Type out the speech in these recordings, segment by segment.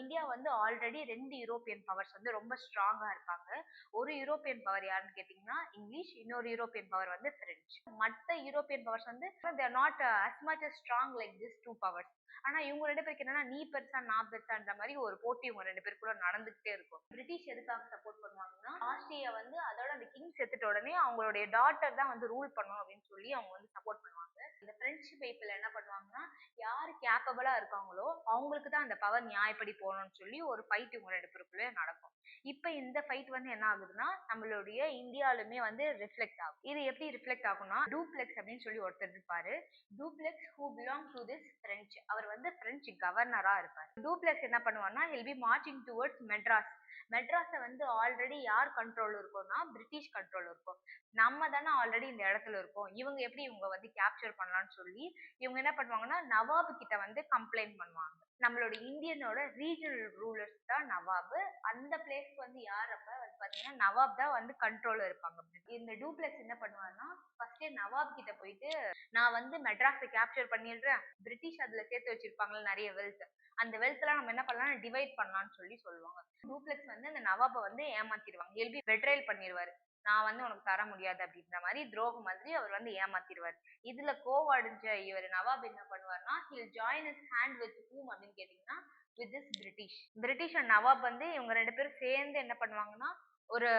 India வந்து already 2 European powers வந்து ரொம்ப ஸ்ட்ராங்கா இருக்காங்க. ஒரு யூரோப்பியன் பவர் யாருன்னு கேட்டீங்கன்னா இங்கிலீஷ், இன்னொரு யூரோப்பியன் பவர் வந்து பிரெஞ்சு. மத்த யூரோப்பியன் பவர்ஸ் வந்து they are not as much as strong like this 2 powers. ஆனா இவங்க 2 பேருக்கு என்னன்னா நீ பெருசா நான் பெருசான்ற மாதிரி ஒரு போட்டி இவங்க 2 பேருக்குள்ள நடந்துகிட்டே இருக்கும். பிரிட்டிஷ் எதுக்காக சப்போர்ட் பண்ணுவாங்கன்னா ஆஸ்திரியா வந்து அதோட அந்த கிங் செத்துட்ட உடனே அவங்களுடைய டாட்டர் தான் வந்து ரூல் பண்ணும் அப்படின்னு சொல்லி அவங்க வந்து சப்போர்ட் பண்ணுவாங்க. இந்த பிரெஞ்சு பீப்புள் என்ன பண்ணுவாங்கன்னா யாரு கேப்பபிளா இருக்காங்களோ அவங்களுக்கு தான் அந்த பவர் நியாயப்படி போகணும்னு சொல்லி ஒரு ஃபைட் இவங்க 2 பேருக்குள்ளே நடக்கும். இப்ப இந்த ஃபைட் வந்து என்ன ஆகுதுன்னா நம்மளுடைய இந்தியாலுமே வந்து ரிஃப்ளெக்ட் ஆகும். இது எப்படி ரிஃப்ளெக்ட் ஆகும்னா டூப்ளெக்ஸ் அப்படின்னு சொல்லி ஒருத்தர் இருப்பாரு. Duplex who belong to this French. அவர் வந்து பிரெஞ்சு கவர்னரா இருப்பார். டூப்ளெக்ஸ் என்ன பண்ணுவார்னா he'll be marching towards Madras. மெட்ராஸை வந்து ஆல்ரெடி யார் கண்ட்ரோல் இருக்கும்னா பிரிட்டிஷ் கண்ட்ரோல் இருக்கும். நம்ம தானே ஆல்ரெடி இந்த இடத்துல இருக்கோம், இவங்க எப்படி இவங்க வந்து கேப்சர் பண்ணலாம்னு சொல்லி இவங்க என்ன பண்ணுவாங்கன்னா நவாபு கிட்ட வந்து கம்ப்ளைண்ட் பண்ணுவாங்க. நம்மளோட இந்தியனோட ரீஜனல் ரூலர்ஸ் தான் நவாபு. அந்த பிளேஸ்க்கு வந்து யார் அப்ப வந்து பாத்தீங்கன்னா நவாப் தான் வந்து கண்ட்ரோல் இருப்பாங்க. இந்த டூப்ளெக்ஸ் என்ன பண்ணுவாருன்னா ஃபர்ஸ்டே நவாப் கிட்ட போயிட்டு நான் வந்து மெட்ராஸை கேப்சர் பண்ணிடுறேன், பிரிட்டிஷ் அதுல சேர்த்து வச்சிருப்பாங்கல்ல நிறைய வெல்த், அந்த வெல்த் எல்லாம் நம்ம என்ன பண்ணலாம் டிவைட் பண்ணலாம்னு சொல்லி சொல்லுவாங்க. டூப்ளெக்ஸ் வந்து அந்த நவாபை வந்து ஏமாத்திடுவாங்க. எல்பி பெட்ரேல் பண்ணிடுவாரு. நான் வந்து உனக்கு தர முடியாது அப்படின்ற மாதிரி துரோகம் மாதிரி அவர் வந்து ஏமாத்திடுவார். இதுல கோவடைஞ்ச இவர் நவாப் என்ன பண்ணுவார்னா he'll join his hand with whom அப்படின்னு கேட்டீங்கன்னா with this British. British and நவாப் வந்து இவங்க 2 பேரும் சேர்ந்து என்ன பண்ணுவாங்கன்னா ஒரு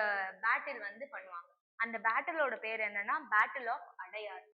பேட்டில் வந்து பண்ணுவாங்க. அந்த பேட்டிலோட பேர் என்னன்னா பேட்டில் ஆஃப் அடையார்.